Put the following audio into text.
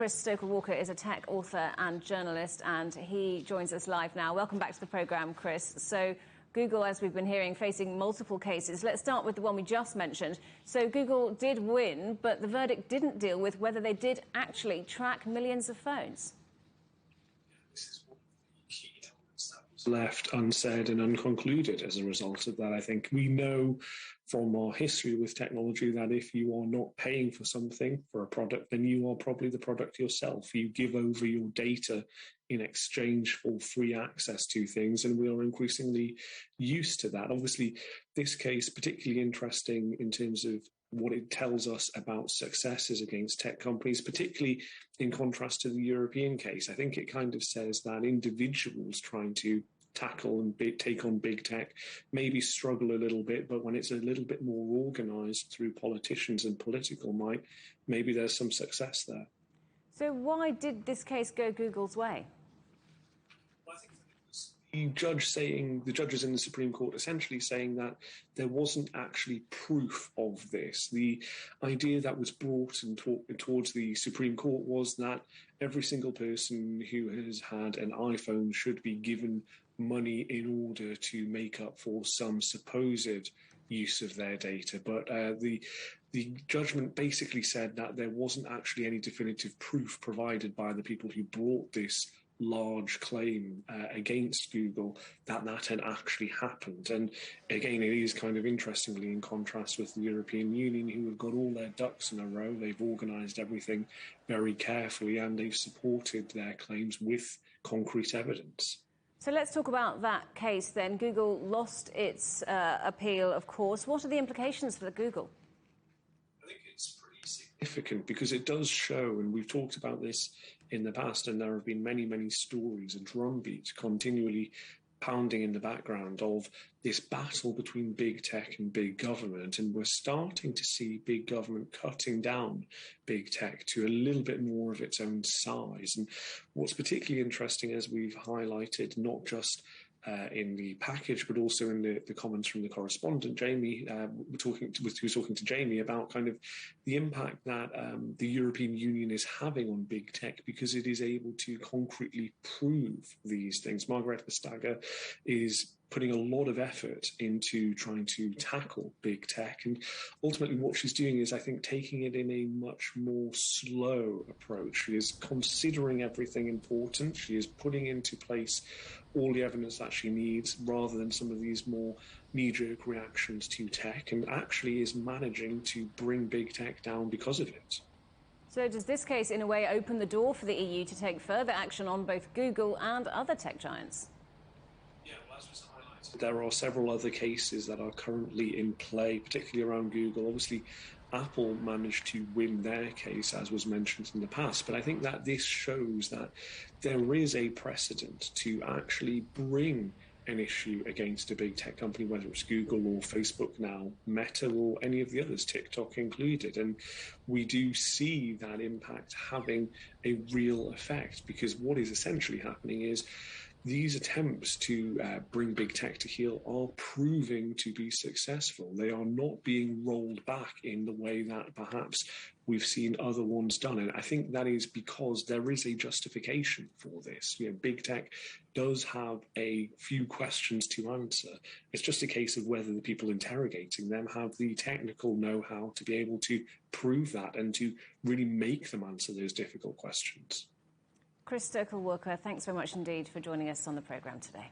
Chris Stokel-Walker is a tech author and journalist, and he joins us live now. Welcome back to the programme, Chris. So Google, as we've been hearing, facing multiple cases. Let's start with the one we just mentioned. So Google did win, but the verdict didn't deal with whether they did actually track millions of phones. This is one of the key elements that was left unsaid and unconcluded as a result of that. I think we know from our history with technology that if you are not paying for something, for a product, then you are probably the product yourself. You give over your data in exchange for free access to things, and we are increasingly used to that. Obviously, this case particularly interesting in terms of what it tells us about successes against tech companies, particularly in contrast to the European case. I think it kind of says that individuals trying to tackle and take on big tech maybe struggle a little bit, but when it's a little bit more organised through politicians and political might, maybe there's some success there. So why did this case go Google's way? Well, I think that it was the judges in the Supreme Court essentially saying that there wasn't actually proof of this. The idea that was brought and towards the Supreme Court was that every single person who has had an iPhone should be given money in order to make up for some supposed use of their data. But the judgment basically said that there wasn't actually any definitive proof provided by the people who brought this large claim against Google that had actually happened. And again, it is kind of interestingly in contrast with the European Union, who have got all their ducks in a row. They've organised everything very carefully and they've supported their claims with concrete evidence. So let's talk about that case then. Google lost its appeal, of course. What are the implications for Google? I think it's pretty significant because it does show, and we've talked about this in the past, and there have been many, many stories, a drumbeat continually pounding in the background of this battle between big tech and big government. And we're starting to see big government cutting down big tech to a little bit more of its own size. And what's particularly interesting, as we've highlighted, not just in the package, but also in the comments from the correspondent, Jamie, was talking to Jamie about kind of the impact that the European Union is having on big tech because it is able to concretely prove these things. Margaret Vestager is putting a lot of effort into trying to tackle big tech. And ultimately what she's doing is, I think, taking it in a much more slow approach. She is considering everything important. She is putting into place all the evidence that she needs rather than some of these more knee-jerk reactions to tech, and actually is managing to bring big tech down because of it. So does this case in a way open the door for the EU to take further action on both Google and other tech giants? Yeah, well, as was highlighted, there are several other cases that are currently in play, particularly around Google. Obviously, Apple managed to win their case, as was mentioned in the past, but I think that this shows that there is a precedent to actually bring an issue against a big tech company, whether it's Google or Facebook now, Meta or any of the others, TikTok included. And we do see that impact having a real effect, because what is essentially happening is these attempts to bring big tech to heel are proving to be successful. They are not being rolled back in the way that perhaps we've seen other ones done. And I think that is because there is a justification for this. You know, big tech does have a few questions to answer. It's just a case of whether the people interrogating them have the technical know-how to be able to prove that and to really make them answer those difficult questions. Chris Stokel-Walker, thanks very much indeed for joining us on the programme today.